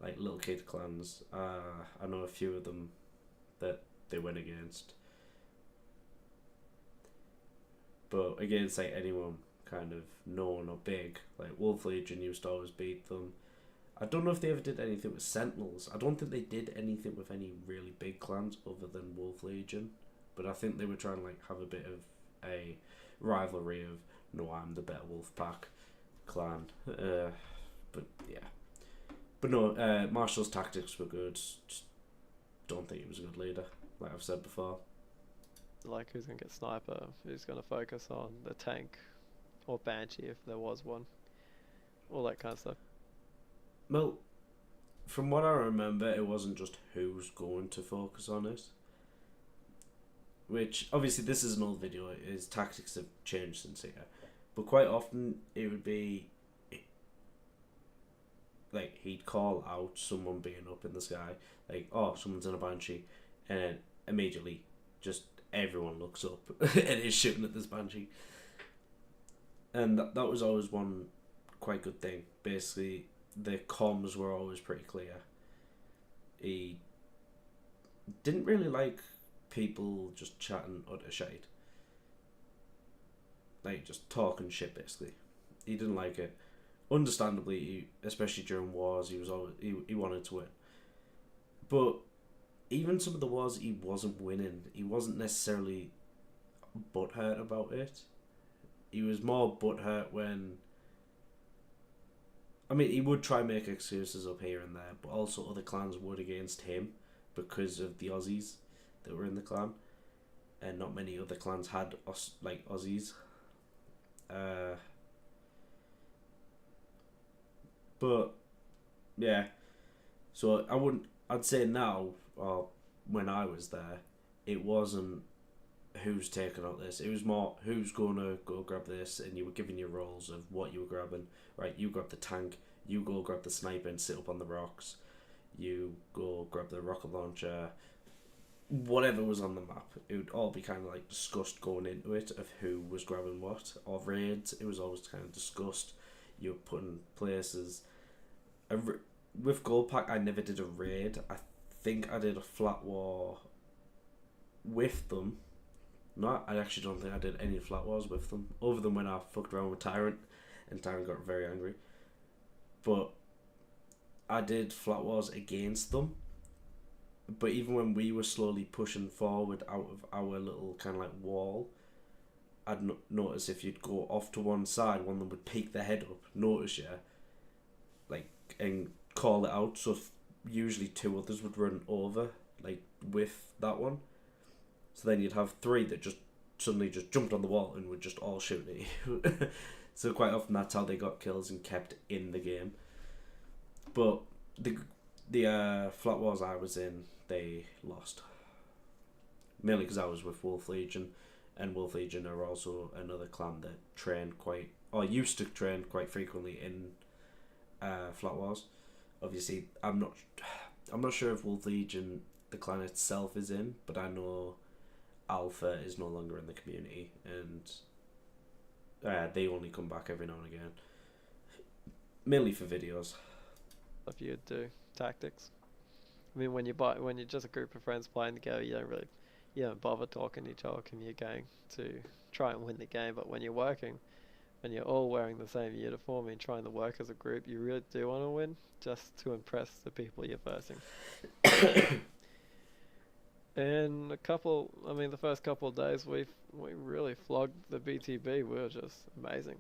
like little kid clans. I know a few of them that they went against, but against like anyone kind of known or big, like Wolf Legion used to always beat them. I don't know if they ever did anything with Sentinels. I don't think they did anything with any really big clans other than Wolf Legion, but I think they were trying to like have a bit of a rivalry of, no, I'm the better Wolfpack clan. But yeah, but no, Marshall's tactics were good. Just don't think he was a good leader, like I've said before. Like who's gonna get sniper? Who's gonna focus on the tank or banshee if there was one? All that kind of stuff. Well, from what I remember, it wasn't just who's going to focus on it. Which, obviously, this is an old video, his tactics have changed since here. But quite often, it would be, like, he'd call out someone being up in the sky, like, oh, someone's in a banshee, and then immediately, just everyone looks up and is shooting at this banshee. And that was always one quite good thing. Basically, the comms were always pretty clear. He didn't really like people just chatting utter shite, like just talking shit. Basically, he didn't like it. Understandably, especially during wars, he was always he wanted to win. But even some of the wars he wasn't winning, he wasn't necessarily butthurt about it. He was more butthurt when, I mean, he would try and make excuses up here and there, but also other clans would against him because of the Aussies that were in the clan, and not many other clans had like Aussies. But yeah, so I'd say now, or when I was there, it wasn't who's taking out this. It was more who's gonna go grab this, and you were given your roles of what you were grabbing. Right, you grab the tank, you go grab the sniper and sit up on the rocks, you go grab the rocket launcher, whatever was on the map. It would all be kind of like discussed going into it of who was grabbing what. Or raids, it was always kind of discussed. You're putting places. With GOLDPACK, I never did a raid. I think I did a flat war with them. No, I actually don't think I did any flat wars with them, other than when I fucked around with Tyrant, and Tyrant got very angry. But I did flat wars against them. But even when we were slowly pushing forward out of our little kind of like wall, I'd notice if you'd go off to one side, one of them would peek their head up, notice you, like, and call it out. So usually two others would run over, like, with that one. So then you'd have three that just suddenly just jumped on the wall and would just all shoot at you. So quite often that's how they got kills and kept in the game. But the Flat Wars I was in, they lost. Mainly because I was with Wolf Legion, and Wolf Legion are also another clan that used to train quite frequently in Flat Wars. Obviously, I'm not sure if Wolf Legion, the clan itself, is in, but I know Alpha is no longer in the community, and they only come back every now and again, mainly for videos. If you do tactics, I mean, when you're just a group of friends playing together, you don't bother talking to each other, communicating to try and win the game. But when you're working, and you're all wearing the same uniform and trying to work as a group, you really do want to win, just to impress the people you're versing. And the first couple of days, we really flogged the BTB. We were just amazing.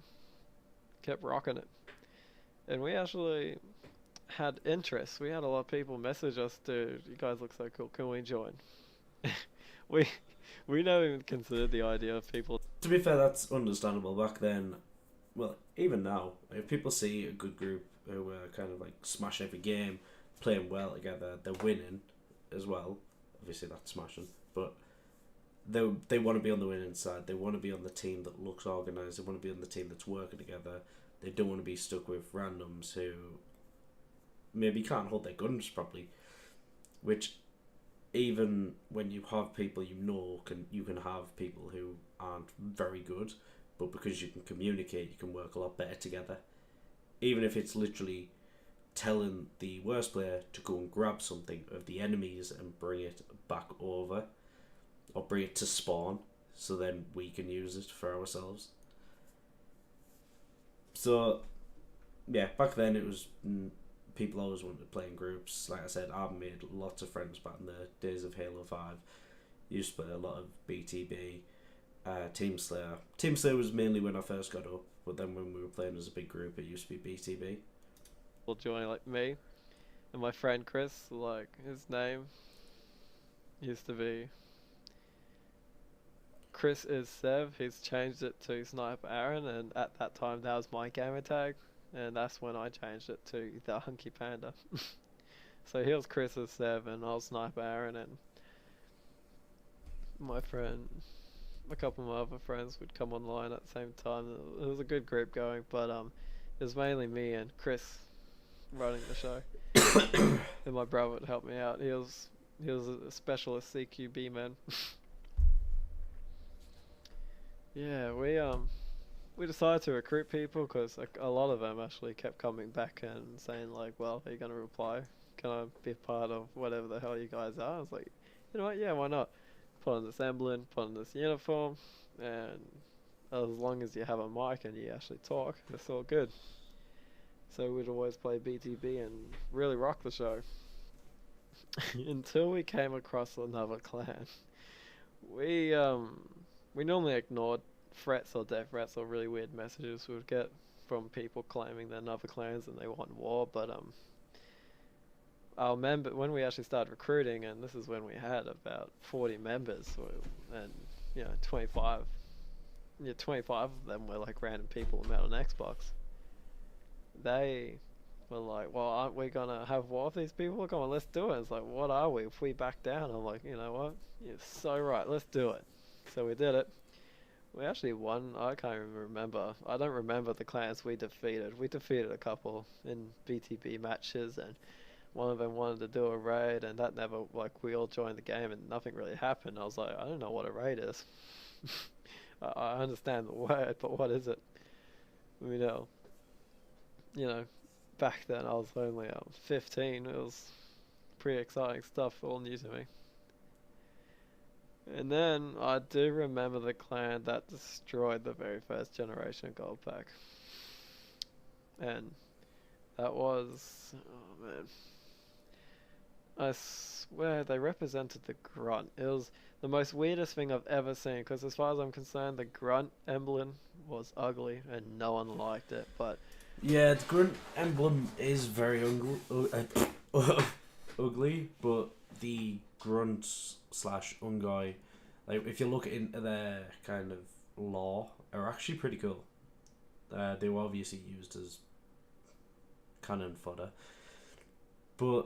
Kept rocking it. And we actually had interest. We had a lot of people message us, dude, you guys look so cool, can we join? we never even considered the idea of people. To be fair, that's understandable. Back then, well, even now, if people see a good group who are kind of like smashing every game, playing well together, they're winning as well. Obviously, that's smashing, but they want to be on the winning side. They want to be on the team that looks organised. They want to be on the team that's working together. They don't want to be stuck with randoms who maybe can't hold their guns properly. Which, even when you have people you can have people who aren't very good, but because you can communicate, you can work a lot better together. Even if it's literally telling the worst player to go and grab something of the enemies and bring it back over, or bring it to spawn, so then we can use it for ourselves. So, yeah, back then it was people always wanted to play in groups. Like I said, I've made lots of friends back in the days of Halo 5. Used to play a lot of BTB, Team Slayer. Team Slayer was mainly when I first got up, but then when we were playing as a big group, it used to be BTB. Will join, like me and my friend Chris, like his name used to be Chris is Sev. He's changed it to Sniper Aaron, and at that time that was my gamer tag, and that's when I changed it to the Hunky Panda. So he was Chris is Sev and I was Sniper Aaron, and my friend, a couple of my other friends would come online at the same time. It was a good group going, but it was mainly me and Chris running the show. And my brother would help me out. He was a specialist CQB man. Yeah, we decided to recruit people because a lot of them actually kept coming back and saying like, well, are you gonna reply? Can I be a part of whatever the hell you guys are? I was like, you know what, yeah, why not? Put on this emblem, put on this uniform, and as long as you have a mic and you actually talk, it's all good. So we'd always play BTB and really rock the show. Until we came across another clan. We normally ignored threats or death threats or really weird messages we would get from people claiming they're other clans and they want war, but I remember when we actually started recruiting, and this is when we had about 40 members, and 25 of them were like random people met on Xbox. They were like, well, aren't we gonna have war with these people? Come on, let's do it. It's like, what are we if we back down? I'm like, you know what, you're so right, let's do it. So we did it. We actually won. I can't even remember. I don't remember the clans we defeated. We defeated a couple in BTB matches, and one of them wanted to do a raid, and that never, like, we all joined the game and nothing really happened. I was like, I don't know what a raid is. I understand the word, but what is it? Back then I was only 15. It was pretty exciting stuff, all new to me. And then I do remember the clan that destroyed the very first generation of GOLDPACK. And that was, oh man, I swear they represented the grunt. It was the most weirdest thing I've ever seen, because as far as I'm concerned, the grunt emblem was ugly and no one liked it. But Yeah, the grunt emblem is very ugly, but the grunt slash Ungai, like if you look into their kind of lore, are actually pretty cool. They were obviously used as cannon fodder, but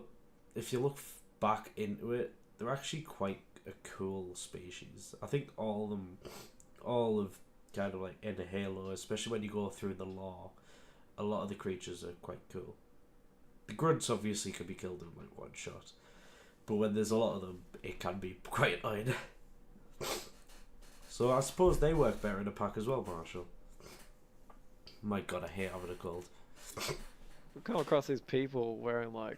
if you look back into it, they're actually quite a cool species. I think all of them, all of kind of like in Halo, especially when you go through the lore, a lot of the creatures are quite cool. The grunts obviously can be killed in like one shot, but when there's a lot of them, it can be quite annoying. So I suppose they work better in a pack as well, Marshall. My God, I hate having a cold. We come across these people wearing like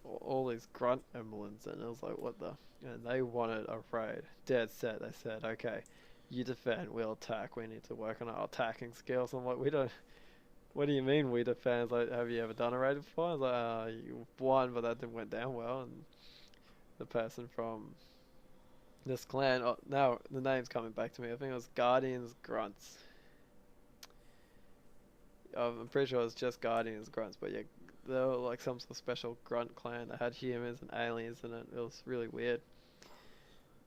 all these grunt emblems, and it was like, what the? And they wanted a raid. Dead set. They said, okay, you defend, we'll attack. We need to work on our attacking skills. I'm like, we don't. What do you mean we defend? It's like, have you ever done a raid before? I was like, you won, but that didn't went down well. And the person from this clan, oh, now the name's coming back to me. I think it was Guardians Grunts. I'm pretty sure it was just Guardians Grunts, but yeah, they were like some sort of special grunt clan that had humans and aliens in it. It was really weird.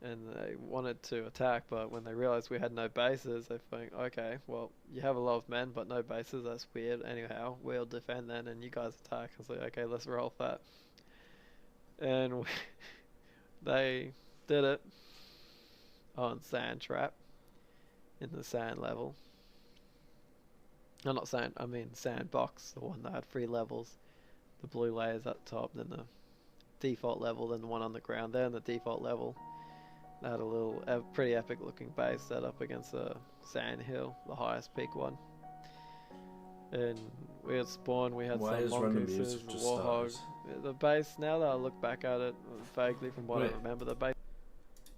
And they wanted to attack, but when they realized we had no bases, they think, okay, well, you have a lot of men, but no bases, that's weird. Anyhow, we'll defend then, and you guys attack. I was like, okay, let's roll that. And they did it on Sand Trap in the sand level. No, not sand, I mean Sandbox, the one that had 3 levels. The blue layers at the top, then the default level, then the one on the ground there, and the default level. They had a little, pretty epic looking base set up against a sand hill, the highest peak one. And we had spawned, we had Why some is random mongooses, music the just warhog. started? The base, now that I look back at it, vaguely from what Wait. I remember, the base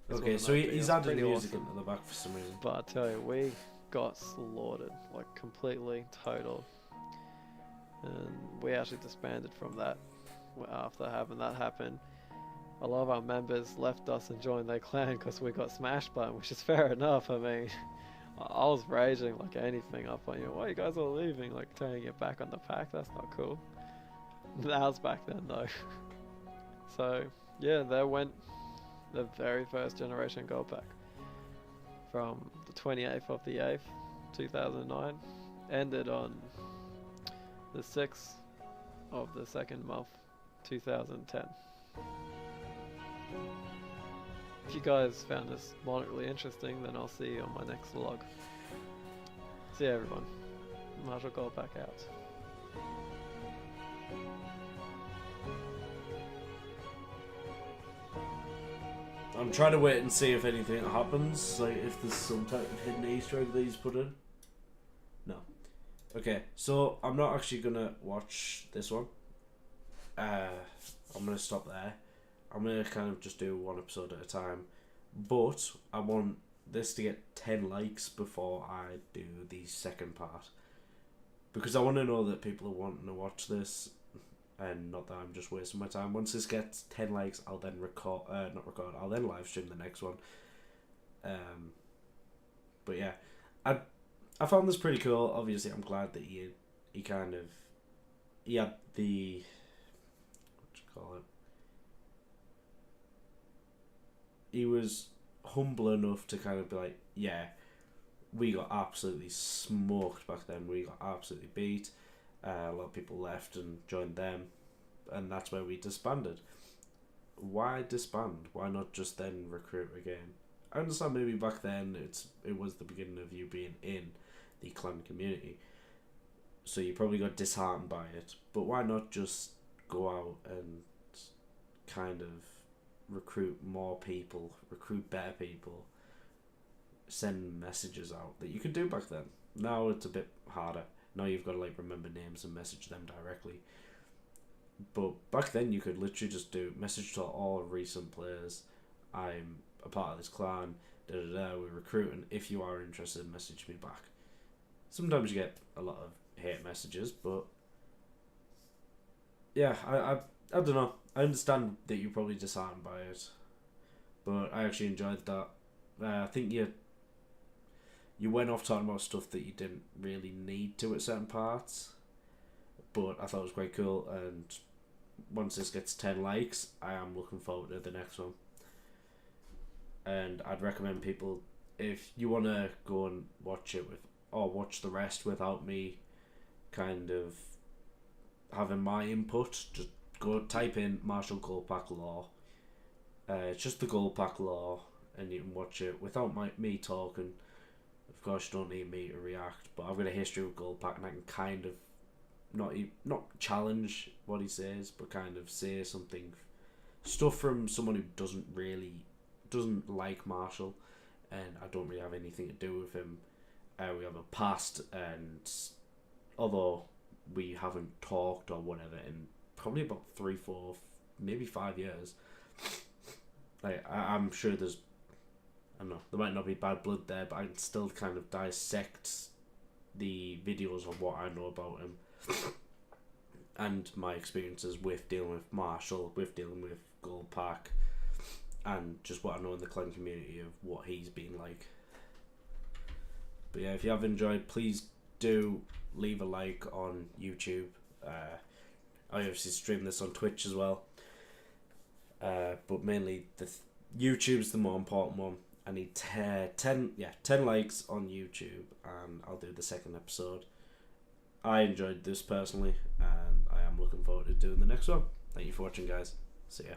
was Okay, an so OP. he's It was added pretty music awesome. into the back for some reason. But I tell you, we got slaughtered, like completely total. And we actually disbanded from that after having that happen. A lot of our members left us and joined their clan because we got smashed by them, which is fair enough. I mean, I was raging like anything up on you. Why are you guys all leaving? Like turning your back on the pack? That's not cool. That was back then though. So yeah, there went the very first generation GOLDPACK from the 28th of the 8th, 2009, ended on the 6th of the 2nd month, 2010. If you guys found this moderately interesting, then I'll see you on my next vlog. See ya everyone. Marshall GOLDPACK out. I'm trying to wait and see if anything happens, like if there's some type of hidden Easter egg that he's put in. No. Okay, so I'm not actually gonna watch this one. I'm gonna stop there. I'm gonna kind of just do one episode at a time. But I want this to get 10 likes before I do the second part. Because I want to know that people are wanting to watch this and not that I'm just wasting my time. Once this gets 10 likes, I'll then I'll then live stream the next one. But yeah, I found this pretty cool. Obviously, I'm glad that he had the, what you call it? He was humble enough to kind of be like, yeah, we got absolutely smoked back then. We got absolutely beat. A lot of people left and joined them, and that's where we disbanded. Why disband? Why not just then recruit again? I understand maybe back then it was the beginning of you being in the clan community, so you probably got disheartened by it. But why not just go out and kind of recruit more people, recruit better people, send messages out that you could do back then? Now it's a bit harder. Now you've got to like remember names and message them directly. But back then you could literally just do message to all recent players. I'm a part of this clan. We're recruiting. If you are interested, message me back. Sometimes you get a lot of hate messages, but yeah, I don't know. I understand that you're probably disheartened by it, but I actually enjoyed that. I think you went off talking about stuff that you didn't really need to at certain parts. but I thought it was quite cool, and once this gets 10 likes, I am looking forward to the next one. And I'd recommend people, if you want to go and watch it with, or watch the rest without me kind of having my input, just go type in Marshall GOLDPACK Law. It's just the GOLDPACK Law, and you can watch it without me talking. Of course, you don't need me to react, but I've got a history with GOLDPACK, and I can kind of not challenge what he says, but kind of say stuff from someone who doesn't like Marshall, and I don't really have anything to do with him. We have a past, and although we haven't talked or whatever in probably about 3, 4, maybe 5 years, like I'm sure there's, I don't know, there might not be bad blood there, but I can still kind of dissect the videos of what I know about him and my experiences with dealing with Marshall, with dealing with GOLDPACK, and just what I know in the clan community of what he's been like. But yeah, if you have enjoyed, please do leave a like on YouTube. I obviously stream this on Twitch as well, but mainly YouTube's the more important one. I need 10 likes on YouTube, and I'll do the second episode. I enjoyed this personally, and I am looking forward to doing the next one. Thank you for watching, guys. See ya.